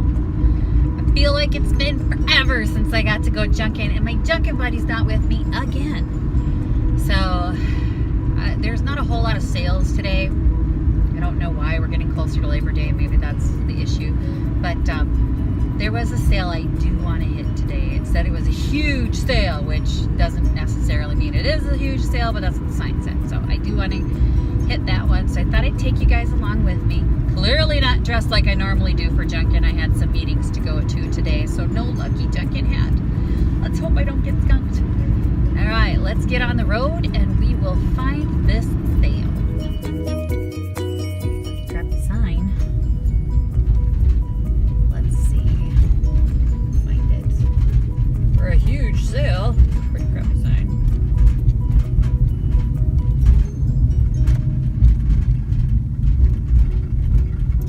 sale. I feel like it's been forever since I got to go junking, and my junking buddy's not with me again. So there's not a whole lot of sales today. I don't know why. We're getting closer to Labor Day. Maybe that's the issue. But there was a sale I do want to hit today. It said it was a huge sale, which doesn't necessarily mean it is a huge sale, but that's what the sign said. So I do want to hit that one. So I thought I'd take you guys along with me. Clearly not dressed like I normally do for junking. I had some meetings to go to today, so no lucky junking hat. Let's hope I don't get skunked. All right, let's get on the road and we will find this sale. Grab the sign. Let's see. Find it. For a huge sale. Pretty crappy sign.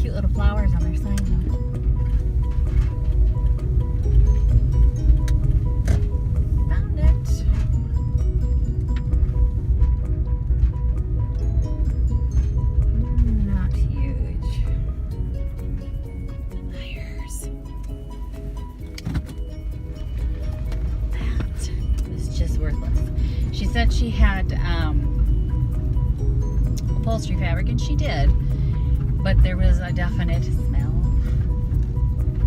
Cute little flowers on their sign though. Found it. Not huge. Liars. That was just worthless. She said she had upholstery fabric, and she did. But there was a definite smell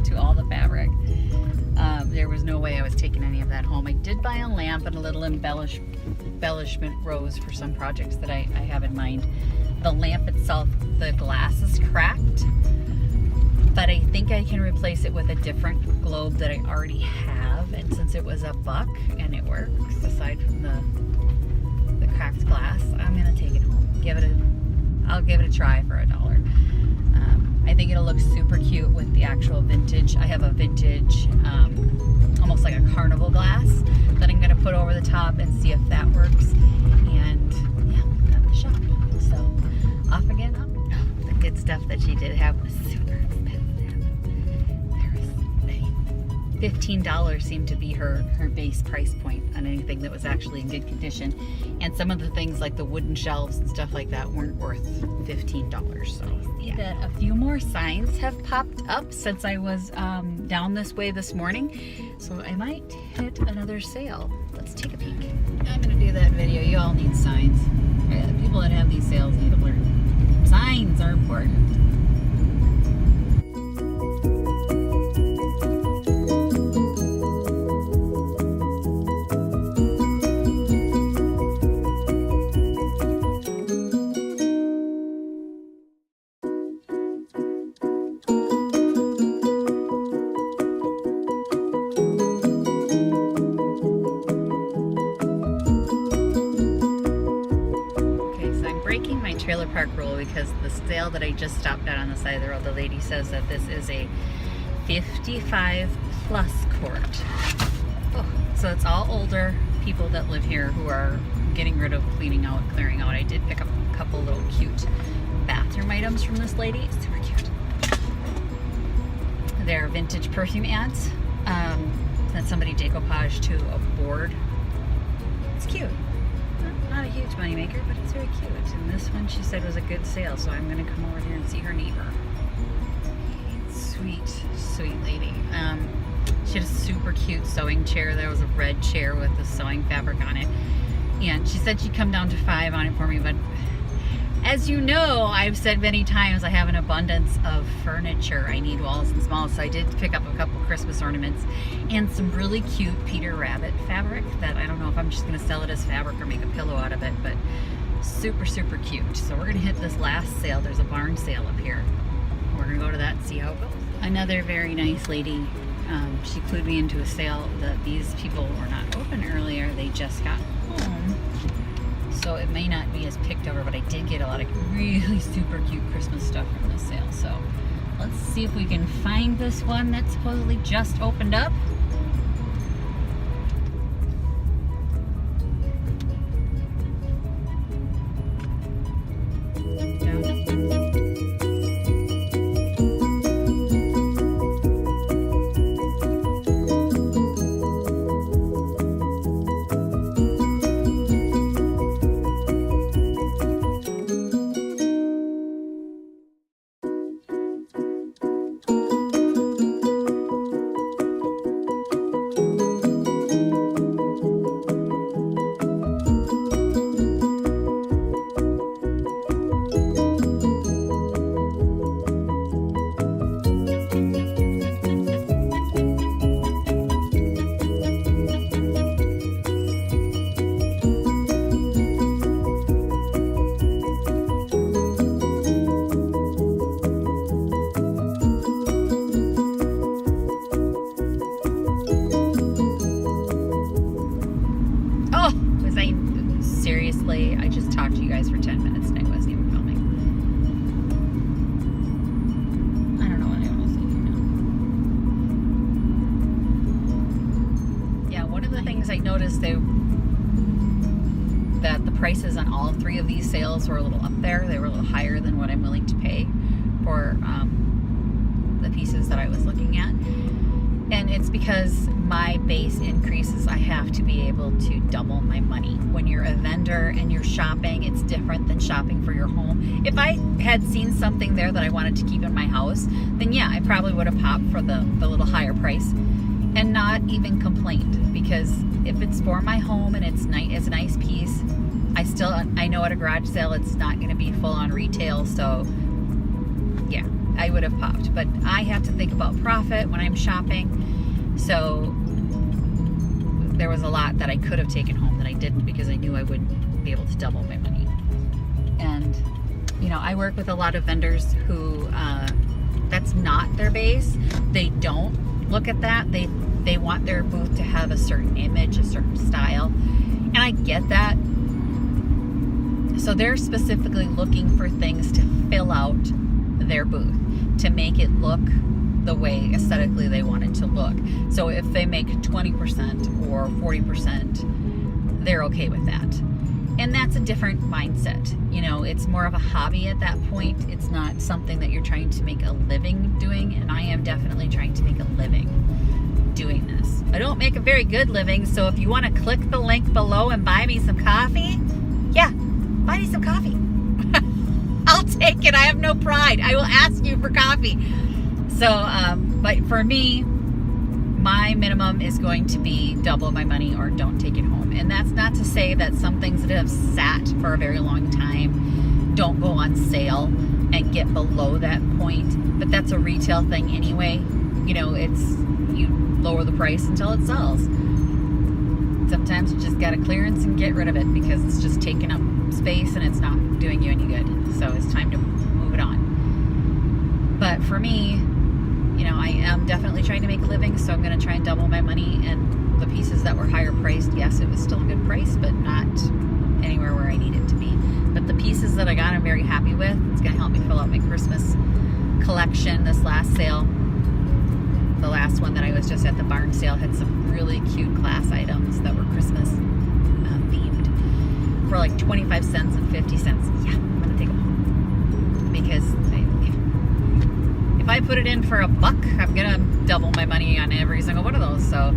to all the fabric. There was no way I was taking any of that home. I did buy a lamp and a little embellishment rose for some projects that I have in mind. The lamp itself, the glass is cracked, but I think I can replace it with a different globe that I already have. And since it was $1 and it works, aside from the cracked glass, I'm gonna take it home. I'll give it a try for $1. I think it'll look super cute with the actual vintage. I have a vintage, almost like a carnival glass that I'm gonna put over the top and see if that works. And yeah, got the shop. So off again. The good stuff that she did have was super expensive. There was $15 seemed to be her base price point on anything that was actually in good condition. And some of the things like the wooden shelves and stuff like that weren't worth $15. So yeah. That a few more signs have popped up since I was down this way this morning. So I might hit another sale. Let's take a peek. I'm gonna do that video. You all need signs. People that have these sales need to learn. Signs are important. Trailer park rule because the sale that I just stopped at on the side of the road, the lady says that this is a 55 plus court. Oh, so it's all older people that live here who are getting rid of clearing out. I did pick up a couple little cute bathroom items from this lady. Super cute. They're vintage perfume ads that somebody decoupaged to a board. It's cute. Not a huge money maker, but it's very cute. And this one she said was a good sale, so I'm gonna come over here and see her neighbor. Sweet, sweet lady. She had a super cute sewing chair. There was a red chair with the sewing fabric on it. And she said she'd come down to $5 on it for me, but as you know, I've said many times I have an abundance of furniture. I need walls and smalls, so I did pick up a couple Christmas ornaments and some really cute Peter Rabbit fabric that I don't know if I'm just gonna sell it as fabric or make a pillow out of it, but super, super cute. So we're gonna hit this last sale. There's a barn sale up here. We're gonna go to that and see how it goes. Another very nice lady, she clued me into a sale that these people were not open earlier. They just got home. So it may not be as picked over, but I did get a lot of really super cute Christmas stuff from this sale. So let's see if we can find this one that supposedly just opened up. noticed that the prices on all 3 of these sales were a little up there. They were a little higher than what I'm willing to pay for the pieces that I was looking at. And it's because my base increases. I have to be able to double my money. When you're a vendor and you're shopping, it's different than shopping for your home. If I had seen something there that I wanted to keep in my house, then yeah, I probably would have popped for the little higher price and not even complained. Because if it's for my home and it's a nice piece, I know at a garage sale it's not going to be full on retail, so yeah, I would have popped. But I have to think about profit when I'm shopping, so there was a lot that I could have taken home that I didn't because I knew I wouldn't be able to double my money. And you know, I work with a lot of vendors who that's not their base. They don't look at that. They want their booth to have a certain image, a certain style, and I get that. So they're specifically looking for things to fill out their booth, to make it look the way aesthetically they want it to look. So if they make 20% or 40%, they're okay with that. And that's a different mindset. You know, it's more of a hobby at that point. It's not something that you're trying to make a living doing, and I am definitely trying to make a living doing this. I don't make a very good living, so if you want to click the link below and buy me some coffee, yeah, buy me some coffee. I'll take it. I have no pride. I will ask you for coffee. So, but for me, my minimum is going to be double my money or don't take it home. And that's not to say that some things that have sat for a very long time don't go on sale and get below that point. But that's a retail thing anyway. You know, you lower the price until it sells. Sometimes you just got to clearance and get rid of it because it's just taking up space and it's not doing you any good. So it's time to move it on. But for me, you know, I am definitely trying to make a living, so I'm going to try and double my money. And the pieces that were higher priced, yes, it was still a good price, but not anywhere where I need it to be. But the pieces that I got, I'm very happy with. It's going to help me fill out my Christmas collection. This last sale, the last one that I was just at the barn sale, had some really cute glass items that were Christmas themed for like 25 cents and 50 cents. Yeah, I'm going to take them home because if I put it in for $1, I'm going to double my money on every single one of those. So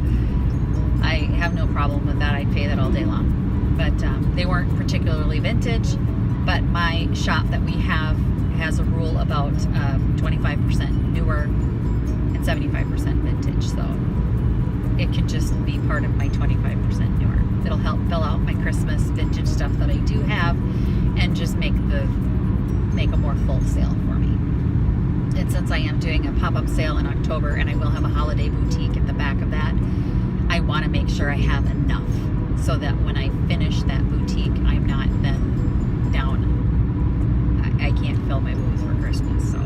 I have no problem with that. I'd pay that all day long. But they weren't particularly vintage, but my shop that we have has a rule about 25% newer and 75% vintage. So it could just be part of my 25% newer. It'll help fill out my Christmas vintage stuff that I do have and just make a more full sale for me. And since I am doing a pop-up sale in October and I will have a holiday boutique at the back of that, I want to make sure I have enough so that when I finish that boutique, I'm not then down. I can't fill my booth for Christmas. So,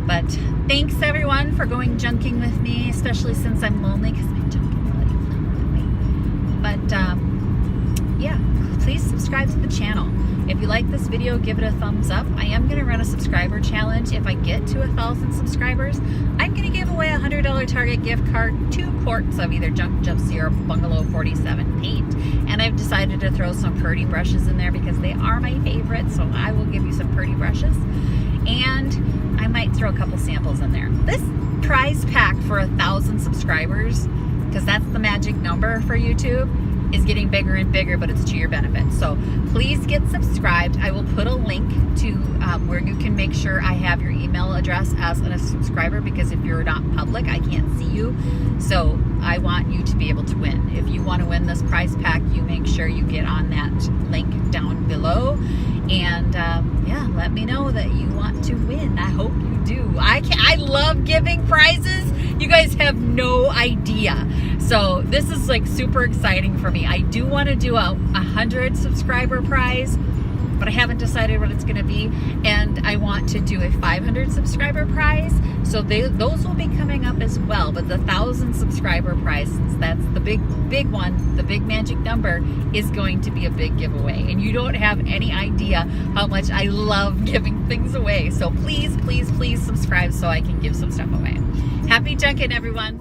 but thanks everyone for going junking with me, especially since I'm lonely because my junking buddy went with me. But yeah, please subscribe to the channel. If you like this video, give it a thumbs up. I am going to run a subscriber challenge. If I get to 1,000 subscribers, I'm going to give away a $100 Target gift card, 2 quarts of either Junk Gypsy or Bungalow 47 paint. And I've decided to throw some Purdy brushes in there because they are my favorite. So I will give you some Purdy brushes. And I might throw a couple samples in there. This prize pack for 1,000 subscribers, because that's the magic number for YouTube, is getting bigger and bigger, but it's to your benefit. So please get subscribed. I will put a link to where you can make sure I have your email address as a subscriber, because if you're not public, I can't see you. So I want you to be able to win. If you want to win this prize pack, you make sure you get on that link down below. And yeah, let me know that you want to win. I hope you do. I love giving prizes. You guys have no idea. So this is like super exciting for me. I do want to do a 100 subscriber prize, but I haven't decided what it's going to be. And I want to do a 500 subscriber prize. So those will be coming up as well. But the 1,000 subscriber prize, since that's the big one, the big magic number, is going to be a big giveaway. And you don't have any idea how much I love giving things away. So please, please, please subscribe so I can give some stuff away. Happy junking, everyone.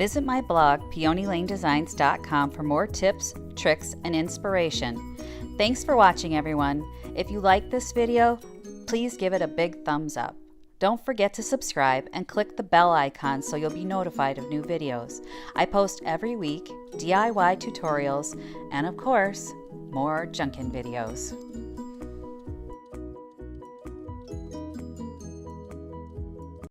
Visit my blog, peonylanedesigns.com, for more tips, tricks, and inspiration. Thanks for watching, everyone. If you like this video, please give it a big thumbs up. Don't forget to subscribe and click the bell icon so you'll be notified of new videos. I post every week DIY tutorials and, of course, more junkin' videos.